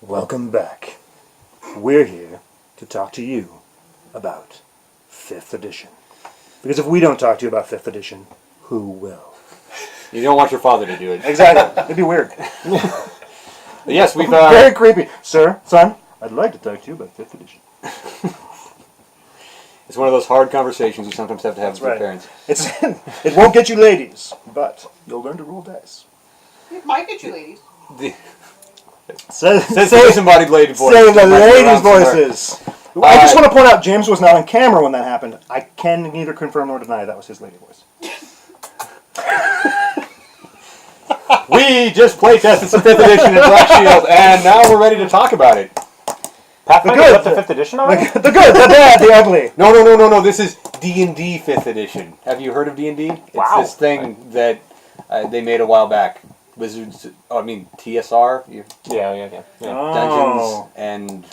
Welcome back. We're here to talk to you about 5th edition. Because if we don't talk to you about 5th edition, who will? You don't want your father to do it. Exactly. It'd be weird. Yes, we've... Very creepy. Sir, son, I'd like to talk to you about 5th edition. It's one of those hard conversations you sometimes have to have with your parents. It won't get you ladies, but you'll learn to roll dice. It might get you ladies. Say Disembodied lady voice. the ladies' Somewhere. voices. I just want to point out, James was not on camera when that happened. I can neither confirm nor deny that was his lady voice. We just playtested some 5th edition in Black Shield, and now we're ready to talk about it. Pathfinder good. up to 5th edition already? The good, the bad, the ugly. No. This is D&D 5th edition. Have you heard of D&D? Wow. It's this thing that they made a while back. Wizards, TSR, Yeah. Dungeons, and...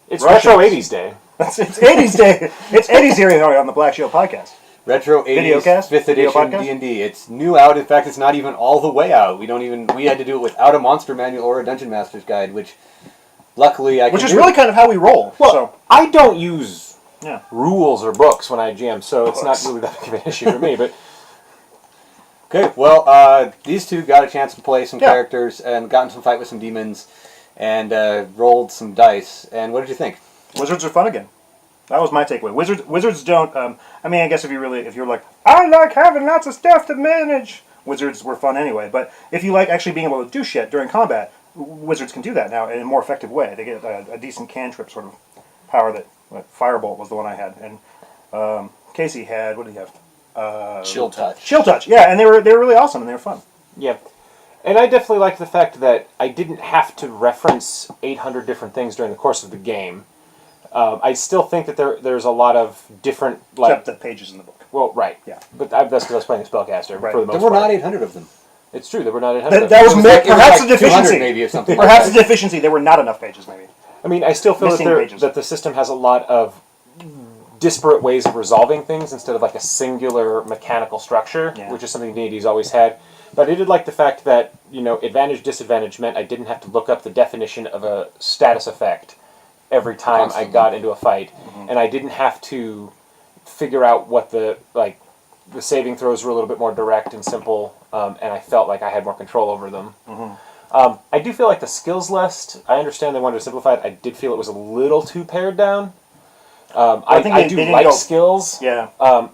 It's Russians. retro 80s day. It's 80s day. It's 80s here on the Black Shield podcast. Retro 80s Videocast? 5th Video edition podcast? D&D. It's new out. In fact, it's not even all the way out. We had to do it without a monster manual or a Dungeon Master's Guide, which luckily I can Which is do. really kind of how we roll. Well, So, I don't use yeah. rules or books when I GM, so it's not Books. really that big of an issue for me. But Okay, well, these two got a chance to play some Yeah. characters and got into some fight with some demons and rolled some dice. And what did you think? Wizards are fun again. That was my takeaway. Wizards don't. I mean, I guess if you're like, I like having lots of stuff to manage. Wizards were fun anyway. But if you like actually being able to do shit during combat, wizards can do that now in a more effective way. They get a decent cantrip sort of power that. Firebolt was the one I had, and Casey had. What did he have? Chill Touch. Chill Touch. Yeah, and they were really awesome and they were fun. yeah. And I definitely liked the fact that I didn't have to reference 800 different things during the course of the game. I still think that there's a lot of different... Except the pages in the book. Well, right. Yeah. But that's because I was playing a spellcaster Right. for the most There were part. not 800 of them. It's true, there were not 800. That was It was like perhaps a 200 deficiency. maybe or something. Perhaps like a deficiency. There were not enough pages, maybe. I mean, I still feel Missing pages. that the system has a lot of disparate ways of resolving things instead of like a singular mechanical structure, Yeah. which is something D&D's always had. But I did like the fact that, advantage, disadvantage meant I didn't have to look up the definition of a status effect every time Constantly. I got into a fight. Mm-hmm. And I didn't have to figure out what the saving throws were a little bit more direct and simple, and I felt like I had more control over them. Mm-hmm. I do feel like the skills list, I understand they wanted to simplify it, I did feel it was a little too pared down. I think I they do didn't like go- skills, Yeah.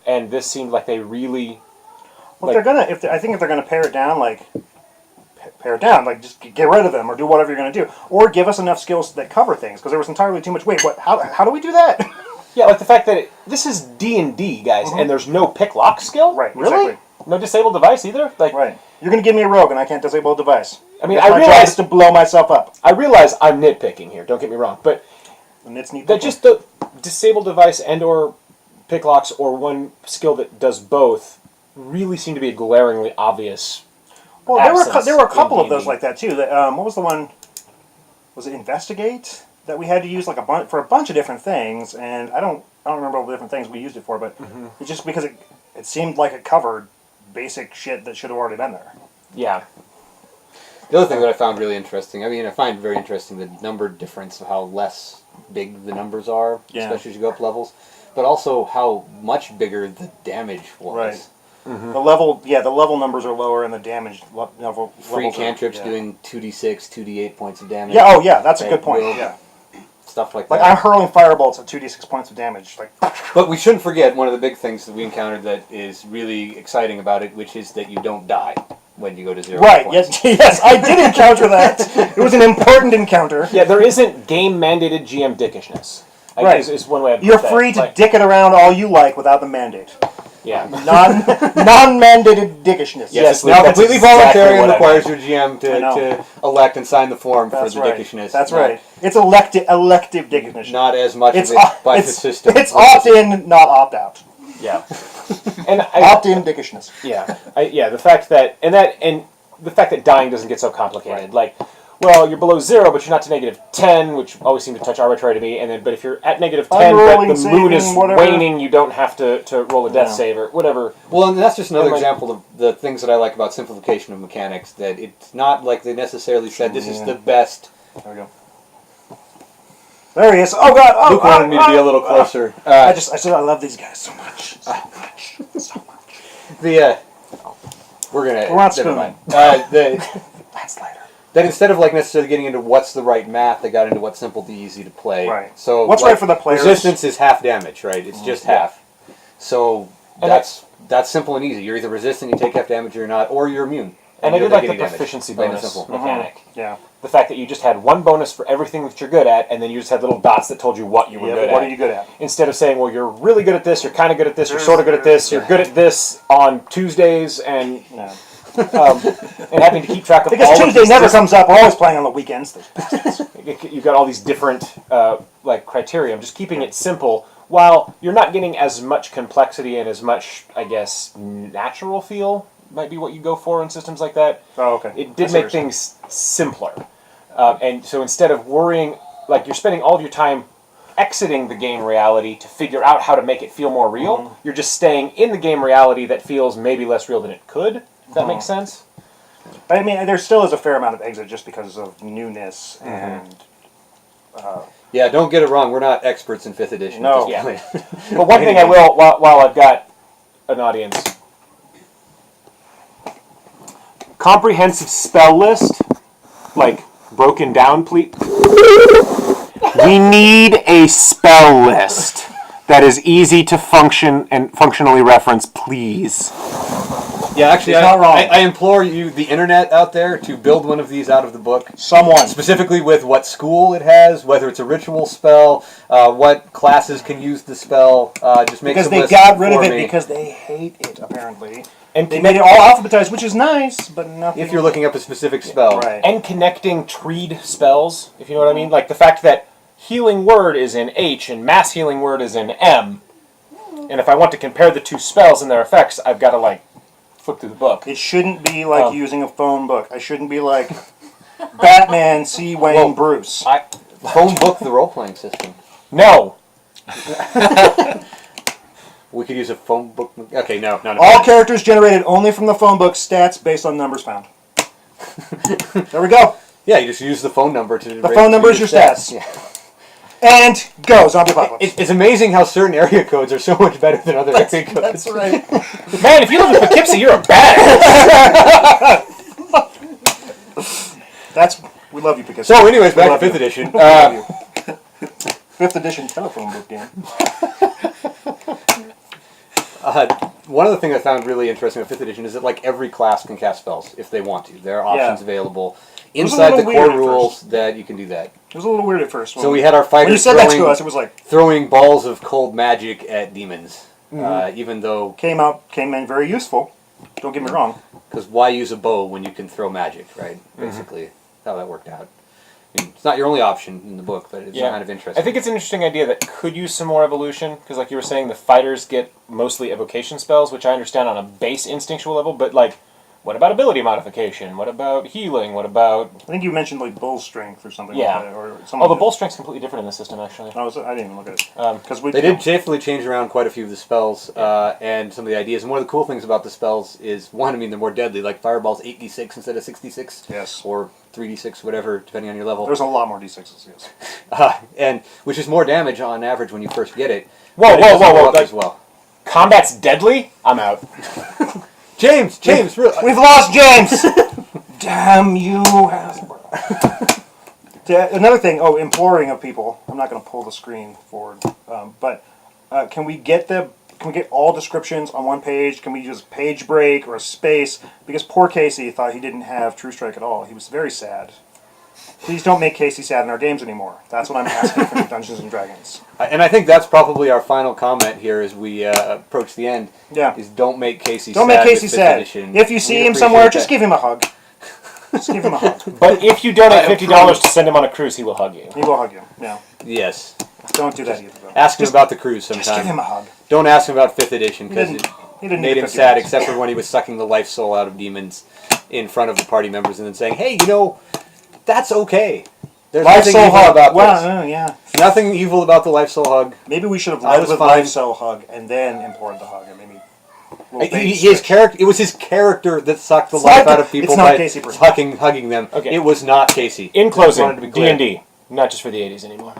and this seemed like they really... Well, if they're gonna pare it down, just get rid of them or do whatever you're gonna do, or give us enough skills that cover things because there was entirely too much. Wait, what? How do we do that? Yeah, like the fact that this is D&D, guys, and there's no pick-lock skill? Mm-hmm. Right, Really? exactly. No disabled device either? Like, Right. You're gonna give me a rogue and I can't disable a device. I mean, That's my job is to blow myself up. I realize I'm nitpicking here, don't get me wrong, but And it's neat. that just the disabled device and or picklocks or one skill that does both really seem to be a glaringly obvious. Well, absence there were a couple in of those D&D. like that too. What was the one? Was it Investigate that we had to use like for a bunch of different things? And I don't remember all the different things we used it for, but it's just because it seemed like it covered basic shit that should have already been there. Yeah. The other thing that I found really interesting, I find very interesting the number difference of how less big the numbers are, Yeah. especially as you go up levels, but also how much bigger the damage was. Right. The level numbers are lower and the damage level. Free levels are- cantrips yeah. doing 2d6, 2d8 points of damage. Yeah. Oh, yeah. That's a Right, good point. will- Yeah. Stuff like Like that. I'm hurling firebolts at 2d6 points of damage. Like. But we shouldn't forget one of the big things that we encountered that is really exciting about it, which is that you don't die when you go to 0 Right. points. Yes. I did encounter that. It was an important encounter. Yeah, there isn't game-mandated GM dickishness. Right. Is one way of You're free to dick it around all you like without the mandate. Yeah. Non-mandated dickishness. Yes, It's now that's completely exactly voluntary and what I requires your GM I know. to elect and sign the form That's for the right. dickishness. That's Not- right. It's elective dickishness. Not as much It's of it by the system. It's opt-in, not opt-out. Yeah. And Opt-in dickishness. the fact that dying doesn't get so complicated. Right. Like, well, you're below 0, but you're not to -10, which always seemed to touch arbitrary to me. And but if you're at -10, but Unrolling, the moon is saving, whatever. waning, you don't have to roll a death Yeah. save or whatever. Well, and that's just another And, like- example of the things that I like about simplification of mechanics, that it's not like they necessarily said this is Yeah. the best There we go. There he is. Oh God! Oh, Luke wanted me to be a little closer. I love these guys so much, so much, so much. We're gonna. We're not never spooning. mind. That's later. That instead of like necessarily getting into what's the right math, they got into what's simple to easy to play. Right. So What's like, right for the players? Resistance is half damage, right? It's just half. So And that's simple and easy. You're either resistant, you take half damage, or you're not, or you're immune. And I you did don't like the take any damage. proficiency Plain and bonus simple. mechanic. Yeah. The fact that you just had one bonus for everything that you're good at, and then you just had little dots that told you what you were good What at. are you good at? Instead of saying, well, you're really good at this, you're kind of good at this, you're sort of good at this, you're good at this on Tuesdays, and No. and having to keep track of Because all Tuesday of these never comes up. We're always playing on the weekends. You've got all these different like criteria. I'm just keeping it simple while you're not getting as much complexity and as much, I guess, natural feel might be what you go for in systems like that. Oh, okay. It I did see make what you're things simpler. And so instead of worrying, like you're spending all of your time exiting the game reality to figure out how to make it feel more real, you're just staying in the game reality that feels maybe less real than it could. If that makes sense? But I mean, there still is a fair amount of exit just because of newness and. Yeah, don't get it wrong. We're not experts in 5th edition. No. Just Yeah. play. But one thing I will, while I've got an audience, comprehensive spell list, like broken down, please. We need a spell list that is easy to function and functionally reference, please. Yeah, actually, He's not wrong. I implore you, the internet out there, to build one of these out of the book. Someone. Specifically with what school it has, whether it's a ritual spell, what classes can use the spell. Just make Because some they lists got rid of for it me. because they hate it, apparently. And They made it all alphabetized, which is nice, but nothing. If you're looking up a specific spell. Right. And connecting treed spells, if you know what I mean. Like the fact that healing word is in H and mass healing word is in M. And if I want to compare the two spells and their effects, I've got to like flip through the book. It shouldn't be like using a phone book. I shouldn't be like Batman, C. Wayne, Well, Bruce. Phone book the role-playing system. No. We could use a phone book. Okay, no. All characters generated only from the phone book, stats based on numbers found. There we go. Yeah, you just use the phone number to. The phone number is your stats. Yeah. And go, Zombie Apocalypse. It's amazing how certain area codes are so much better than other area codes. That's right. Man, if you live in Poughkeepsie, you're a badass. We love you, because So, anyways, We back love to 5th you. edition. We love you. 5th edition telephone book game. One of the things I found really interesting with 5th edition is that like every class can cast spells if they want to. There are options available was a inside the little core weird at rules that you can do that. It was a little weird at first. So we had our when fighters you said that to throwing, us, it was like throwing balls of cold magic at demons, even though came in very useful. Don't get me wrong. because why use a bow when you can throw magic, right? Basically, how that worked out. I mean, it's not your only option in the book, but it's kind of interesting. I think it's an interesting idea that could use some more evolution, because like you were saying, the fighters get mostly evocation spells, which I understand on a base instinctual level, but like, what about ability modification? What about healing? What about... I think you mentioned like bull strength or something Yeah. like that. Or Oh, the bull strength's completely different in the system, actually. I didn't even look at it. Because They did definitely change around quite a few of the spells and some of the ideas. And one of the cool things about the spells is, one, I mean, they're more deadly. Like Fireball's 8d6 instead of 66. Yes. Or 3d6, whatever, depending on your level. There's a lot more d6s. Yes. And which is more damage on average when you first get it. Whoa, but it whoa, doesn't whoa, go whoa, up like- as well. Combat's deadly? I'm out. James, really. We've lost James. Damn you! Another thing. Oh, imploring of people. I'm not going to pull the screen forward, but can we get all descriptions on one page? Can we use page break or a space? Because poor Casey thought he didn't have True Strike at all. He was very sad. Please don't make Casey sad in our games anymore. That's what I'm asking for Dungeons and Dragons. And I think that's probably our final comment here as we approach the end. Yeah. Is don't make Casey Don't sad. make Casey with 5th sad. edition. If you see We him somewhere, appreciate just that. give him a hug. Just give him a hug. But if you donate $50 to send him on a cruise, he will hug you. He will hug you. Yeah. Yes. Don't do that either, though. Ask him about the cruise Just give him sometime. a hug. Don't ask him about 5th edition because He it didn't made need him $50. sad, except for when he was sucking the life soul out of demons in front of the party members and then saying, "Hey, that's okay. There's Life nothing soul evil hug. about Well, this. yeah. Nothing evil about the life soul hug." Maybe we should have I led was with fine. life cell hug and then implored the hug, and maybe. His character. It was his character that sucked the It's life not- out of people it's not by Casey Bruce. hugging them. Okay. It was not Casey. In Just wanted closing, to be clear. D&D, not just for the 80s anymore.